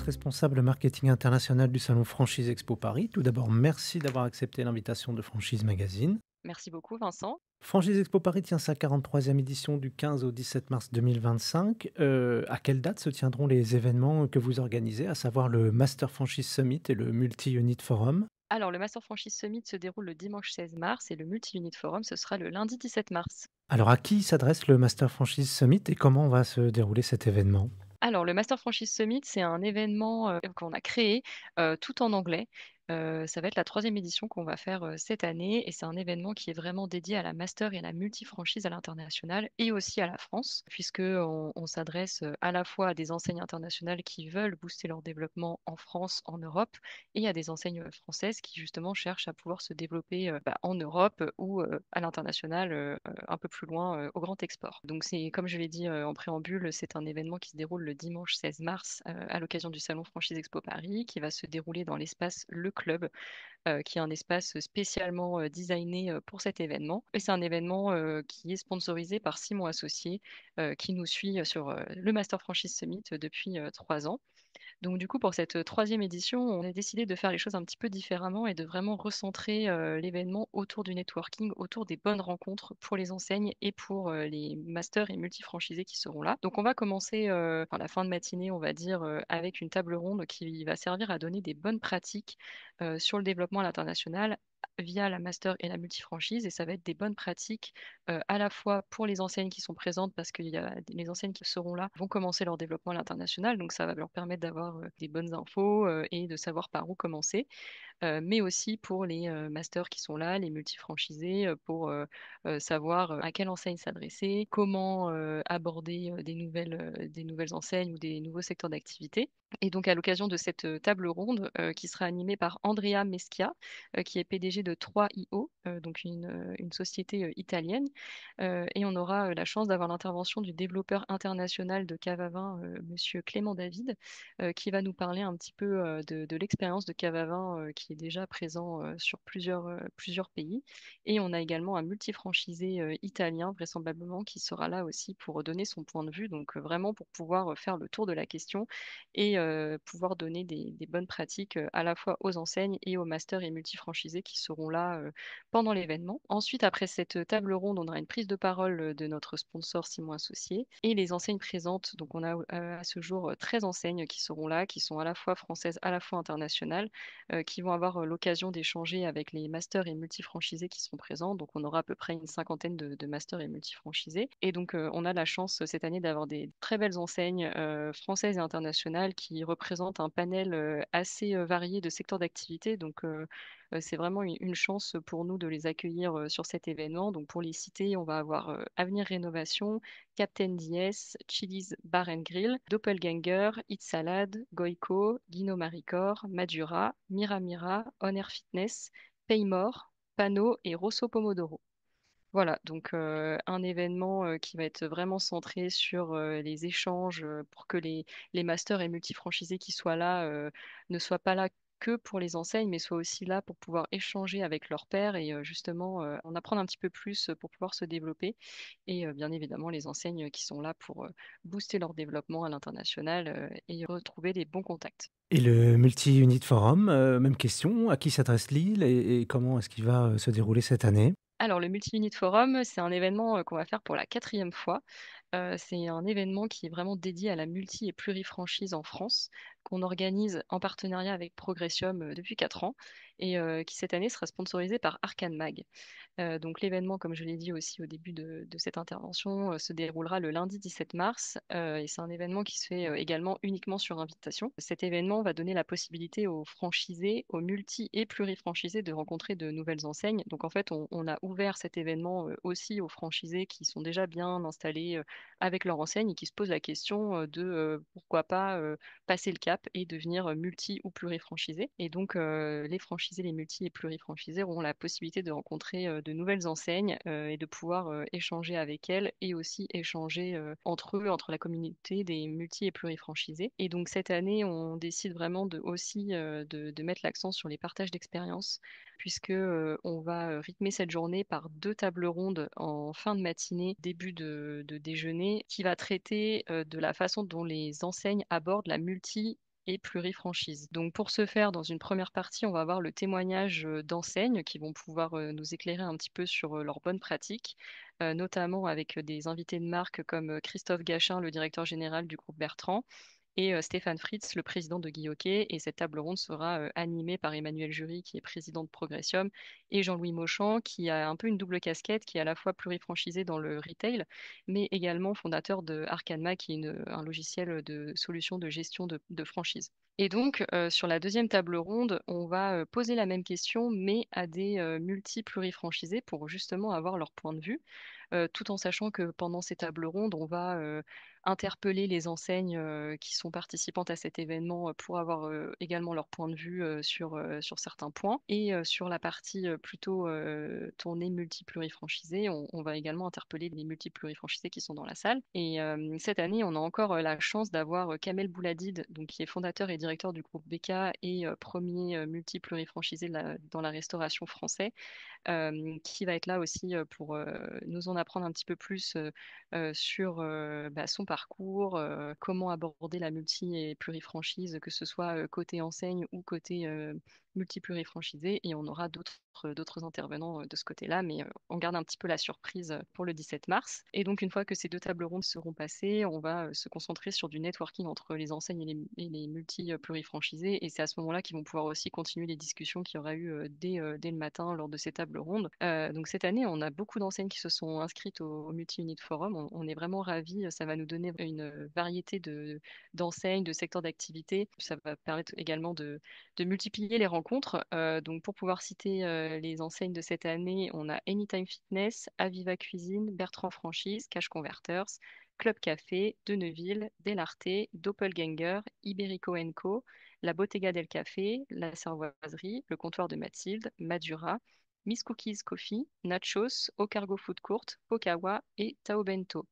responsable marketing international du salon Franchise Expo Paris. Tout d'abord, merci d'avoir accepté l'invitation de Franchise Magazine. Merci beaucoup Vincent. Franchise Expo Paris tient sa 43e édition du 15 au 17 mars 2025. À quelle date se tiendront les événements que vous organisez, à savoir le Master Franchise Summit et le Multi-Unit Forum? Alors le Master Franchise Summit se déroule le dimanche 16 mars et le Multi-Unit Forum ce sera le lundi 17 mars. Alors, à qui s'adresse le Master Franchise Summit et comment va se dérouler cet événement? Alors le Master Franchise Summit, c'est un événement, qu'on a créé, tout en anglais. Ça va être la troisième édition qu'on va faire, cette année et c'est un événement qui est vraiment dédié à la master et à la multi-franchise à l'international et aussi à la France, puisqu'on s'adresse, à la fois à des enseignes internationales qui veulent booster leur développement en France, en Europe et à des enseignes, françaises qui justement cherchent à pouvoir se développer, en Europe ou, à l'international, un peu plus loin, au grand export. Donc c'est comme je l'ai dit, en préambule, c'est un événement qui se déroule le dimanche 16 mars, à l'occasion du salon Franchise Expo Paris, qui va se dérouler dans l'espace Le Club, qui est un espace spécialement, designé, pour cet événement et c'est un événement, qui est sponsorisé par Simon Associés, qui nous suit, sur, le Master Franchise Summit, depuis, 3 ans. Donc du coup, pour cette troisième édition, on a décidé de faire les choses un petit peu différemment et de vraiment recentrer l'événement autour du networking, autour des bonnes rencontres pour les enseignes et pour les masters et multifranchisés qui seront là. Donc on va commencer par la fin de matinée, on va dire, avec une table ronde qui va servir à donner des bonnes pratiques sur le développement à l'international via la master et la multifranchise et ça va être des bonnes pratiques à la fois pour les enseignes qui sont présentes parce que les enseignes qui seront là vont commencer leur développement à l'international, donc ça va leur permettre d'avoir des bonnes infos et de savoir par où commencer mais aussi pour les masters qui sont là, les multifranchisés, pour savoir à quelle enseigne s'adresser, comment aborder des nouvelles enseignes ou des nouveaux secteurs d'activité. Et donc, à l'occasion de cette table ronde qui sera animée par Andrea Meschia, qui est PDG de 3IO, donc une société italienne. Et on aura la chance d'avoir l'intervention du développeur international de Cavavin, Monsieur Clément David, qui va nous parler un petit peu de l'expérience de Cavavin qui est déjà présent sur plusieurs pays. Et on a également un multifranchisé italien, vraisemblablement, qui sera là aussi pour donner son point de vue, donc vraiment pour pouvoir faire le tour de la question et pouvoir donner des bonnes pratiques à la fois aux enseignes et aux masters et multifranchisés qui seront là pendant l'événement. Ensuite, après cette table ronde, on aura une prise de parole de notre sponsor Simon Associé et les enseignes présentes. Donc, on a à ce jour 13 enseignes qui seront là, qui sont à la fois françaises, à la fois internationales, qui vont avoir l'occasion d'échanger avec les masters et multifranchisés qui seront présents. Donc, on aura à peu près une cinquantaine de masters et multifranchisés. Et donc, on a la chance cette année d'avoir des très belles enseignes françaises et internationales qui représentent un panel assez varié de secteurs d'activité. Donc, c'est vraiment une chance pour nous de les accueillir sur cet événement. Donc pour les citer, on va avoir Avenir Rénovation, Captain DS, Chili's Bar and Grill, Doppelganger, Eat Salad, Goico, Guino Maricor, Madura, Mira Mira, On Air Fitness, Paymore, Pano et Rosso Pomodoro. Voilà, donc un événement qui va être vraiment centré sur les échanges pour que les masters et multifranchisés qui soient là ne soient pas là que pour les enseignes, mais soient aussi là pour pouvoir échanger avec leurs pairs et justement en apprendre un petit peu plus pour pouvoir se développer. Et bien évidemment, les enseignes qui sont là pour booster leur développement à l'international et retrouver des bons contacts. Et le Multi-Unit Forum, même question, à qui s'adresse Lille et comment est-ce qu'il va se dérouler cette année? Alors, le Multi-Unit Forum, c'est un événement qu'on va faire pour la quatrième fois. C'est un événement qui est vraiment dédié à la multi et plurifranchise en France, qu'on organise en partenariat avec Progressium depuis 4 ans et qui cette année sera sponsorisé par Arcane Mag. Donc l'événement, comme je l'ai dit aussi au début de cette intervention, se déroulera le lundi 17 mars et c'est un événement qui se fait également uniquement sur invitation. Cet événement va donner la possibilité aux franchisés, aux multi et plurifranchisés de rencontrer de nouvelles enseignes. Donc en fait, on a ouvert cet événement aussi aux franchisés qui sont déjà bien installés avec leur enseigne et qui se posent la question de pourquoi pas passer le cap et devenir multi ou plurifranchisé. Et donc les franchisés, les multi et plurifranchisés auront la possibilité de rencontrer de nouvelles enseignes et de pouvoir échanger avec elles et aussi échanger entre eux, entre la communauté des multi et plurifranchisés. Et donc cette année, on décide vraiment de mettre l'accent sur les partages d'expériences puisque on va rythmer cette journée par deux tables rondes en fin de matinée, début de déjeuner, qui va traiter de la façon dont les enseignes abordent la multi et plurifranchise. Donc pour ce faire, dans une première partie, on va avoir le témoignage d'enseignes qui vont pouvoir nous éclairer un petit peu sur leurs bonnes pratiques, notamment avec des invités de marque comme Christophe Gachin, le directeur général du groupe Bertrand, et Stéphane Fritz, le président de Guy Hockey. Et cette table ronde sera animée par Emmanuel Jury, qui est président de Progressium, et Jean-Louis Mauchamp, qui a un peu une double casquette, qui est à la fois plurifranchisé dans le retail, mais également fondateur de Arcanma, qui est un logiciel de solution de gestion de franchise. Et donc, sur la deuxième table ronde, on va poser la même question, mais à des multi-plurifranchisés pour justement avoir leur point de vue, tout en sachant que pendant ces tables rondes, on va interpeller les enseignes qui sont participantes à cet événement pour avoir également leur point de vue sur certains points. Et sur la partie plutôt tournée multi-plurifranchisée, on va également interpeller les multi-plurifranchisés qui sont dans la salle. Et cette année, on a encore la chance d'avoir Kamel Bouladid, donc, qui est fondateur et directeur du groupe BK et premier multi-plurifranchisé dans la restauration français, qui va être là aussi pour nous en apprendre un petit peu plus sur son parcours, comment aborder la multi et plurifranchise, que ce soit côté enseigne ou côté multi-plurifranchisé. Et on aura d'autres intervenants de ce côté-là, mais on garde un petit peu la surprise pour le 17 mars. Et donc, une fois que ces deux tables rondes seront passées, on va se concentrer sur du networking entre les enseignes et les multi-plurifranchisés. Et c'est à ce moment-là qu'ils vont pouvoir aussi continuer les discussions qu'il y aura eu dès le matin lors de ces tables rondes. Donc, cette année, on a beaucoup d'enseignes qui se sont inscrites au Multi-Unit Forum. On est vraiment ravis. Ça va nous donner une variété d'enseignes, de secteurs d'activité. Ça va permettre également de multiplier les rencontres. Donc, pour pouvoir citer les enseignes de cette année, on a Anytime Fitness, Aviva Cuisine, Bertrand Franchise, Cash Converters, Club Café, De Neuville, Delarte, Doppelganger, Iberico Co, la Bottega del Café, la Cervoiserie, le comptoir de Mathilde, Madura, Miss Cookies Coffee, Nachos, Au Cargo Food Court, Pokawa et Tao Bento.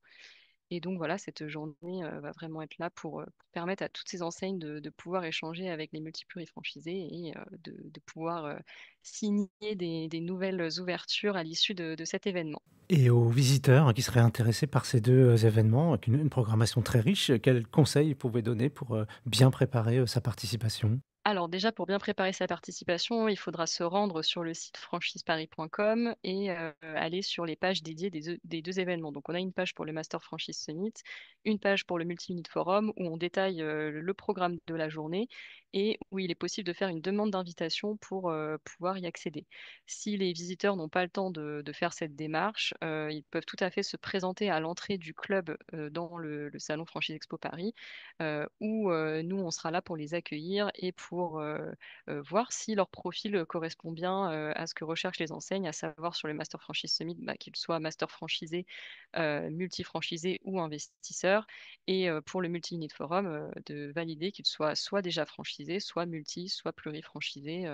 Et donc voilà, cette journée va vraiment être là pour permettre à toutes ces enseignes de pouvoir échanger avec les multiplurifranchisés et de pouvoir signer des nouvelles ouvertures à l'issue de cet événement. Et aux visiteurs qui seraient intéressés par ces 2 événements, avec une programmation très riche, quels conseils vous pouvez donner pour bien préparer sa participation? Alors déjà, pour bien préparer sa participation, il faudra se rendre sur le site franchiseparis.com et aller sur les pages dédiées des deux événements. Donc on a une page pour le Master Franchise Summit, une page pour le Multi-Unit Forum où on détaille le programme de la journée et où il est possible de faire une demande d'invitation pour pouvoir y accéder. Si les visiteurs n'ont pas le temps de faire cette démarche, ils peuvent tout à fait se présenter à l'entrée du club dans le salon Franchise Expo Paris, où nous, on sera là pour les accueillir et pour voir si leur profil correspond bien à ce que recherchent les enseignes, à savoir sur le Master Franchise Summit, qu'ils soient master franchisé, multi-franchisé ou investisseur, et pour le Multi-Unit Forum, de valider qu'ils soient soit déjà franchisés, soit multi, soit plurifranchisés,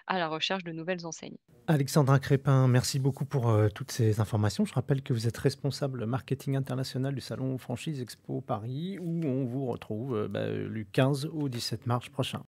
à la recherche de nouvelles enseignes. Alexandrin Crépin, merci beaucoup pour toutes ces informations. Je rappelle que vous êtes responsable marketing international du salon Franchise Expo Paris, où on vous retrouve du 15 au 17 mars prochain.